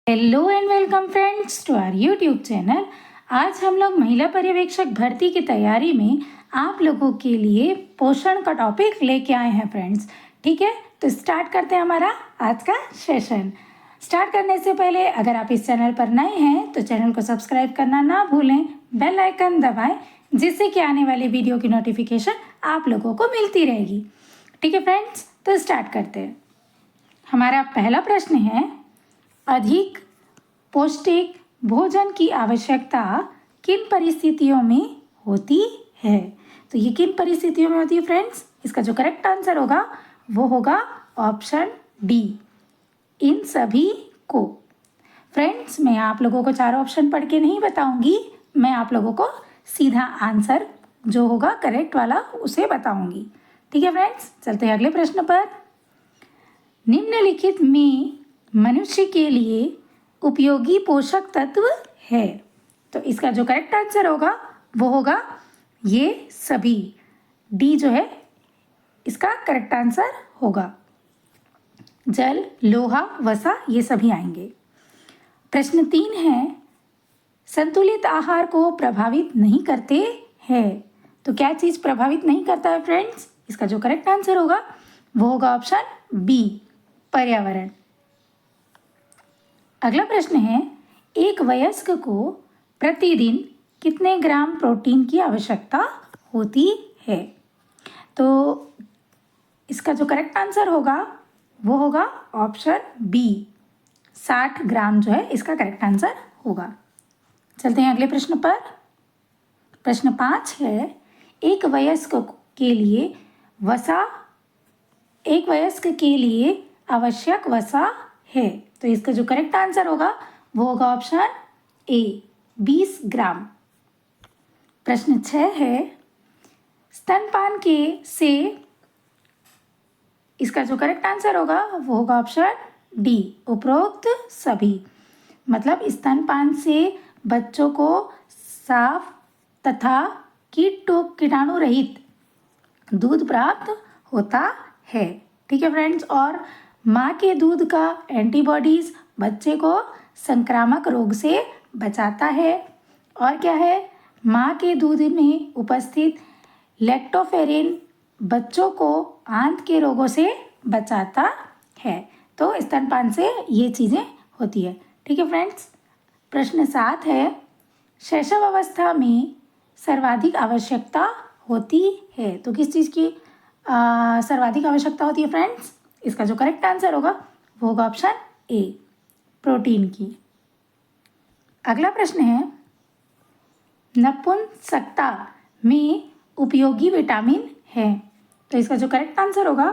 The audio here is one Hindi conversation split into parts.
Hello and welcome friends to our YouTube channel. आज हम लोग महिला पर्यवेक्षक भर्ती की तैयारी में आप लोगों के लिए पोषण का टॉपिक लेके आए हैं फ्रेंड्स। ठीक है, तो स्टार्ट करते हैं हमारा आज का सेशन। स्टार्ट करने से पहले अगर आप इस चैनल पर नए हैं तो चैनल को सब्सक्राइब करना ना भूलें, बेल आइकन दबाएं जिससे कि आने वाली वीडियो की नोटिफिकेशन आप लोगों को मिलती रहेगी। ठीक है फ्रेंड्स, तो स्टार्ट करते हैं। हमारा पहला प्रश्न है, अधिक पौष्टिक भोजन की आवश्यकता किन परिस्थितियों में होती है? तो ये किन परिस्थितियों में होती है फ्रेंड्स? इसका जो करेक्ट आंसर होगा वो होगा ऑप्शन डी, इन सभी को। फ्रेंड्स, मैं आप लोगों को चारों ऑप्शन पढ़ के नहीं बताऊंगी, मैं आप लोगों को सीधा आंसर जो होगा करेक्ट वाला उसे बताऊंगी। ठीक है फ्रेंड्स, चलते हैं अगले प्रश्न पर। निम्नलिखित में मनुष्य के लिए उपयोगी पोषक तत्व है, तो इसका जो करेक्ट आंसर होगा वो होगा ये सभी। डी जो है इसका करेक्ट आंसर होगा। जल, लोहा, वसा ये सभी आएंगे। प्रश्न 3 है, संतुलित आहार को प्रभावित नहीं करते हैं, तो क्या चीज प्रभावित नहीं करता है फ्रेंड्स? इसका जो करेक्ट आंसर होगा वो होगा ऑप्शन बी, पर्यावरण। अगला प्रश्न है, एक वयस्क को प्रतिदिन कितने ग्राम प्रोटीन की आवश्यकता होती है? तो इसका जो करेक्ट आंसर होगा वो होगा ऑप्शन बी, 60 ग्राम जो है इसका करेक्ट आंसर होगा। चलते हैं अगले प्रश्न पर। प्रश्न 5 है, एक वयस्क के लिए आवश्यक वसा है, तो इसका जो करेक्ट आंसर होगा वो होगा ऑप्शन ए, 20 ग्राम। प्रश्न 6 है, स्तनपान के से इसका जो करेक्ट आंसर होगा वो होगा ऑप्शन डी, उपरोक्त सभी। मतलब स्तनपान से बच्चों को साफ तथा कीटाणु रहित दूध प्राप्त होता है। ठीक है फ्रेंड्स, और माँ के दूध का एंटीबॉडीज बच्चे को संक्रामक रोग से बचाता है। और क्या है, माँ के दूध में उपस्थित लैक्टोफेरिन बच्चों को आंत के रोगों से बचाता है। तो स्तनपान से ये चीज़ें होती है। ठीक है फ्रेंड्स। प्रश्न 7 है, शैशव अवस्था में सर्वाधिक आवश्यकता होती है, तो किस चीज़ की सर्वाधिक आवश्यकता होती है फ्रेंड्स? इसका जो करेक्ट आंसर होगा वो होगा ऑप्शन ए, प्रोटीन की। अगला प्रश्न है, नपुंसकता में उपयोगी विटामिन है, तो इसका जो करेक्ट आंसर होगा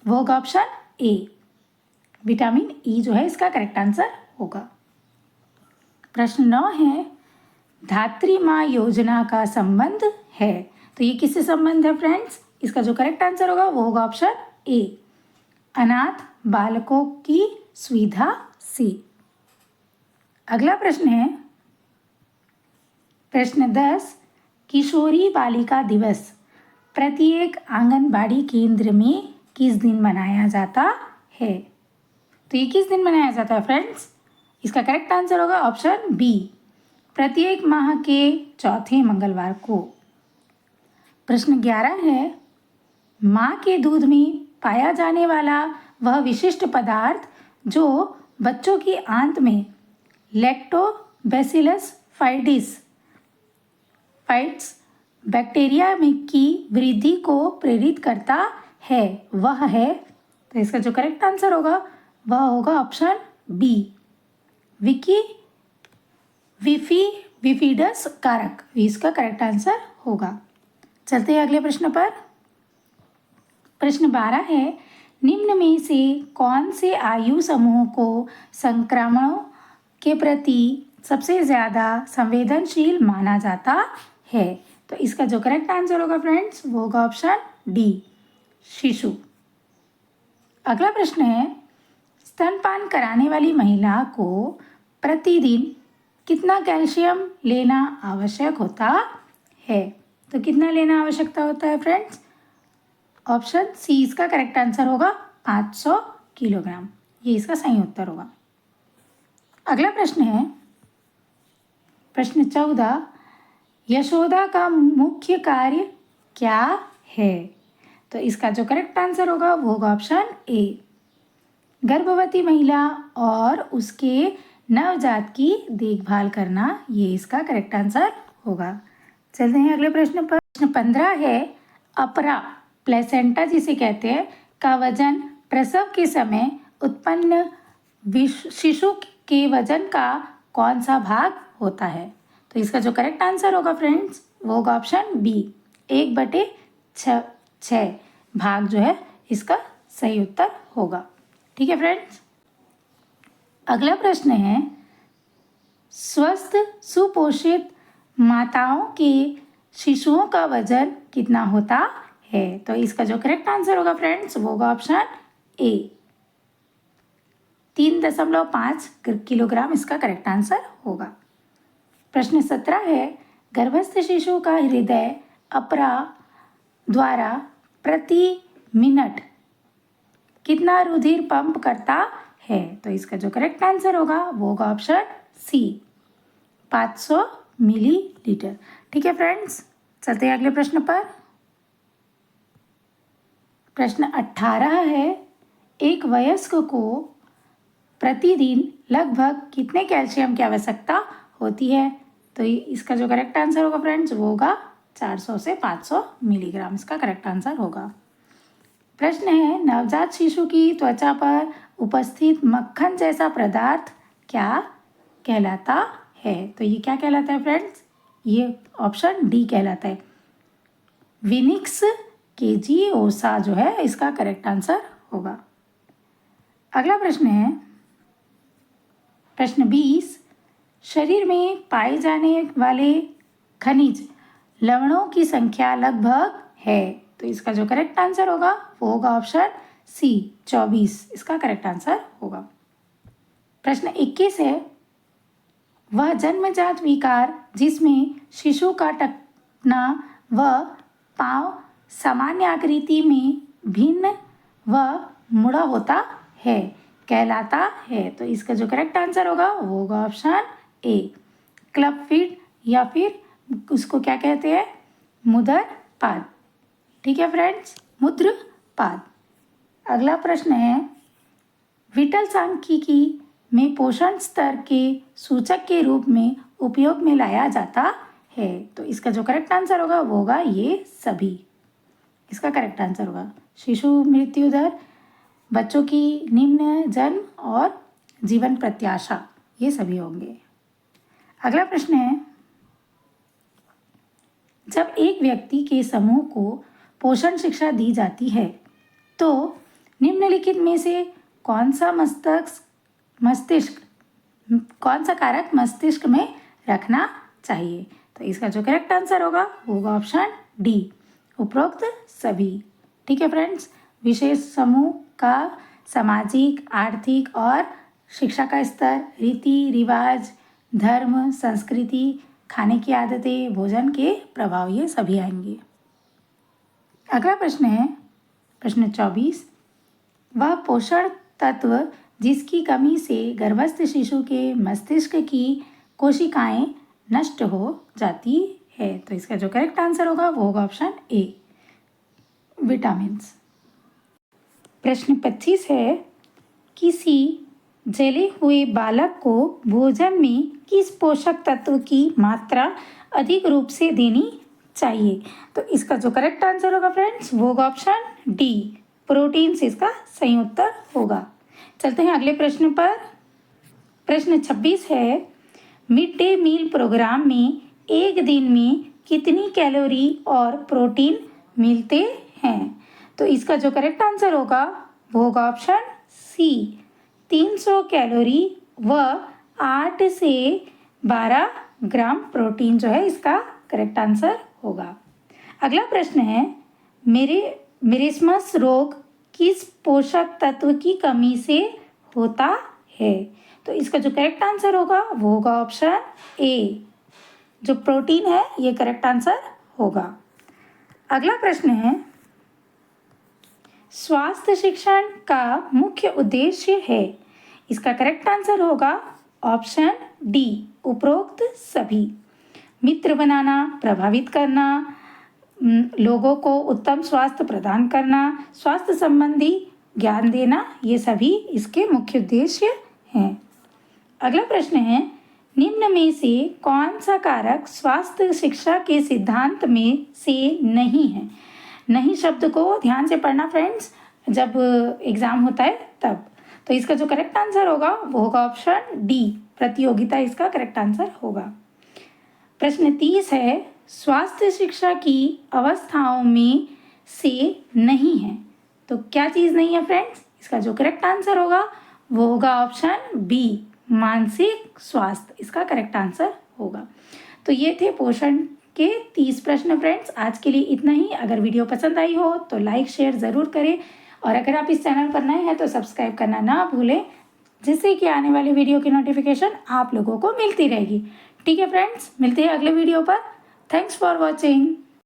वो होगा ऑप्शन ए, विटामिन ई जो है इसका करेक्ट आंसर होगा। प्रश्न 9 है, धात्री माँ योजना का संबंध है, तो ये किससे संबंध है फ्रेंड्स? इसका जो करेक्ट आंसर होगा वो होगा ऑप्शन ए, अनाथ बालकों की सुविधा से। अगला प्रश्न है, प्रश्न 10, किशोरी बालिका दिवस प्रत्येक आंगनबाड़ी केंद्र में किस दिन मनाया जाता है? तो ये किस दिन मनाया जाता है फ्रेंड्स? इसका करेक्ट आंसर होगा ऑप्शन बी, प्रत्येक माह के चौथे मंगलवार को। प्रश्न 11 है, माँ के दूध में पाया जाने वाला वह विशिष्ट पदार्थ जो बच्चों की आंत में लैक्टोबैसिलस फाइट्स बैक्टीरिया में की वृद्धि को प्रेरित करता है वह है, तो इसका जो करेक्ट आंसर होगा वह होगा ऑप्शन बी, विफिडस कारक, इसका करेक्ट आंसर होगा। चलते हैं अगले प्रश्न पर। प्रश्न 12 है, निम्न में से कौन से आयु समूह को संक्रमणों के प्रति सबसे ज़्यादा संवेदनशील माना जाता है? तो इसका जो करेक्ट आंसर होगा फ्रेंड्स वो होगा ऑप्शन डी, शिशु। अगला प्रश्न है, स्तनपान कराने वाली महिला को प्रतिदिन कितना कैल्शियम लेना आवश्यक होता है? तो कितना लेना आवश्यकता होता है फ्रेंड्स? ऑप्शन सी इसका करेक्ट आंसर होगा 500 किलोग्राम, ये इसका सही उत्तर होगा। अगला प्रश्न है प्रश्न 14, यशोदा का मुख्य कार्य क्या है? तो इसका जो करेक्ट आंसर होगा वो होगा ऑप्शन ए, गर्भवती महिला और उसके नवजात की देखभाल करना, ये इसका करेक्ट आंसर होगा। चलते हैं अगले प्रश्न पर। प्रश्न 15 है, अपरा प्लेसेंटा जिसे कहते हैं का वजन प्रसव के समय उत्पन्न शिशु के वजन का कौन सा भाग होता है? तो इसका जो करेक्ट आंसर होगा फ्रेंड्स वो होगा ऑप्शन बी, 1/6 भाग जो है इसका सही उत्तर होगा। ठीक है फ्रेंड्स। अगला प्रश्न है, स्वस्थ सुपोषित माताओं के शिशुओं का वजन कितना होता है? तो इसका जो करेक्ट आंसर होगा फ्रेंड्स वो होगा ऑप्शन ए, 3.5 किलोग्राम इसका करेक्ट आंसर होगा। प्रश्न 17 है, गर्भस्थ शिशु का हृदय अपरा द्वारा प्रति मिनट कितना रुधिर पंप करता है? तो इसका जो करेक्ट आंसर होगा वो होगा ऑप्शन सी, 500 मिलीलीटर। ठीक है फ्रेंड्स, चलते हैं अगले प्रश्न पर। प्रश्न 18 है, एक वयस्क को प्रतिदिन लगभग कितने कैल्शियम की आवश्यकता होती है? तो इसका जो करेक्ट आंसर होगा फ्रेंड्स वो होगा 400 से 500 मिलीग्राम, इसका करेक्ट आंसर होगा। प्रश्न है, नवजात शिशु की त्वचा पर उपस्थित मक्खन जैसा पदार्थ क्या कहलाता है? तो ये क्या कहलाता है फ्रेंड्स? ये ऑप्शन डी कहलाता है, विनिक्स केजियोसा जो है इसका करेक्ट आंसर होगा। अगला प्रश्न है प्रश्न 20, शरीर में पाए जाने वाले खनिज लवणों की संख्या लगभग है? तो इसका जो करेक्ट आंसर होगा वो होगा ऑप्शन सी, 24 इसका करेक्ट आंसर होगा। प्रश्न 21 है, वह जन्मजात विकार जिसमें शिशु का टखना व पांव सामान्य आकृति में भिन्न व मुड़ा होता है कहलाता है? तो इसका जो करेक्ट आंसर होगा वो होगा ऑप्शन ए, क्लब फीट या फिर उसको क्या कहते हैं, मुद्रपाद। ठीक है फ्रेंड्स, मुद्रपाद। अगला प्रश्न है, विटल सांख्यिकी में पोषण स्तर के सूचक के रूप में उपयोग में लाया जाता है? तो इसका जो करेक्ट आंसर होगा वो होगा ये सभी, इसका करेक्ट आंसर होगा शिशु मृत्यु दर, बच्चों की निम्न जन्म और जीवन प्रत्याशा, ये सभी होंगे। अगला प्रश्न है, जब एक व्यक्ति के समूह को पोषण शिक्षा दी जाती है तो निम्नलिखित में से कौन सा कारक मस्तिष्क में रखना चाहिए? तो इसका जो करेक्ट आंसर होगा वो होगा ऑप्शन डी, उपरोक्त सभी। ठीक है फ्रेंड्स, विशेष समूह का सामाजिक, आर्थिक और शिक्षा का स्तर, रीति रिवाज, धर्म, संस्कृति, खाने की आदतें, भोजन के प्रभाव, ये सभी आएंगे। अगला प्रश्न है प्रश्न 24, वह पोषण तत्व जिसकी कमी से गर्भस्थ शिशु के मस्तिष्क की कोशिकाएं नष्ट हो जाती है? तो इसका जो करेक्ट आंसर होगा वो होगा ऑप्शन ए, विटामिन्स। प्रश्न 25 है, किसी जले हुए बालक को भोजन में किस पोषक तत्व की मात्रा अधिक रूप से देनी चाहिए? तो इसका जो करेक्ट आंसर होगा फ्रेंड्स वो होगा ऑप्शन डी, प्रोटीन से इसका सही उत्तर होगा। चलते हैं अगले प्रश्न पर। प्रश्न 26 है, मिड डे मील प्रोग्राम में एक दिन में कितनी कैलोरी और प्रोटीन मिलते हैं? तो इसका जो करेक्ट आंसर होगा वो होगा ऑप्शन सी, 300 कैलोरी व 8 से 12 ग्राम प्रोटीन जो है इसका करेक्ट आंसर होगा। अगला प्रश्न है, मेरिस्मस रोग किस पोषक तत्व की कमी से होता है? तो इसका जो करेक्ट आंसर होगा वो होगा ऑप्शन ए, जो प्रोटीन है ये करेक्ट आंसर होगा। अगला प्रश्न है, स्वास्थ्य शिक्षण का मुख्य उद्देश्य है? इसका करेक्ट आंसर होगा ऑप्शन डी उपरोक्त सभी। मित्र बनाना, प्रभावित करना, लोगों को उत्तम स्वास्थ्य प्रदान करना, स्वास्थ्य संबंधी ज्ञान देना, ये सभी इसके मुख्य उद्देश्य हैं। अगला प्रश्न है, निम्न में से कौन सा कारक स्वास्थ्य शिक्षा के सिद्धांत में से नहीं है? नहीं शब्द को ध्यान से पढ़ना फ्रेंड्स, जब एग्जाम होता है तब। तो इसका जो करेक्ट आंसर होगा वो होगा ऑप्शन डी, प्रतियोगिता इसका करेक्ट आंसर होगा। प्रश्न 30 है, स्वास्थ्य शिक्षा की अवस्थाओं में से नहीं है। तो क्या चीज़ नहीं है फ्रेंड्स? इसका जो करेक्ट आंसर होगा वो होगा ऑप्शन बी, मानसिक स्वास्थ्य इसका करेक्ट आंसर होगा। तो ये थे पोषण के 30 प्रश्न फ्रेंड्स। आज के लिए इतना ही। अगर वीडियो पसंद आई हो तो लाइक शेयर ज़रूर करें, और अगर आप इस चैनल पर नए हैं तो सब्सक्राइब करना ना भूलें, जिससे कि आने वाले वीडियो की नोटिफिकेशन आप लोगों को मिलती रहेगी। ठीक है फ्रेंड्स, मिलते हैं अगले वीडियो पर। Thanks for watching.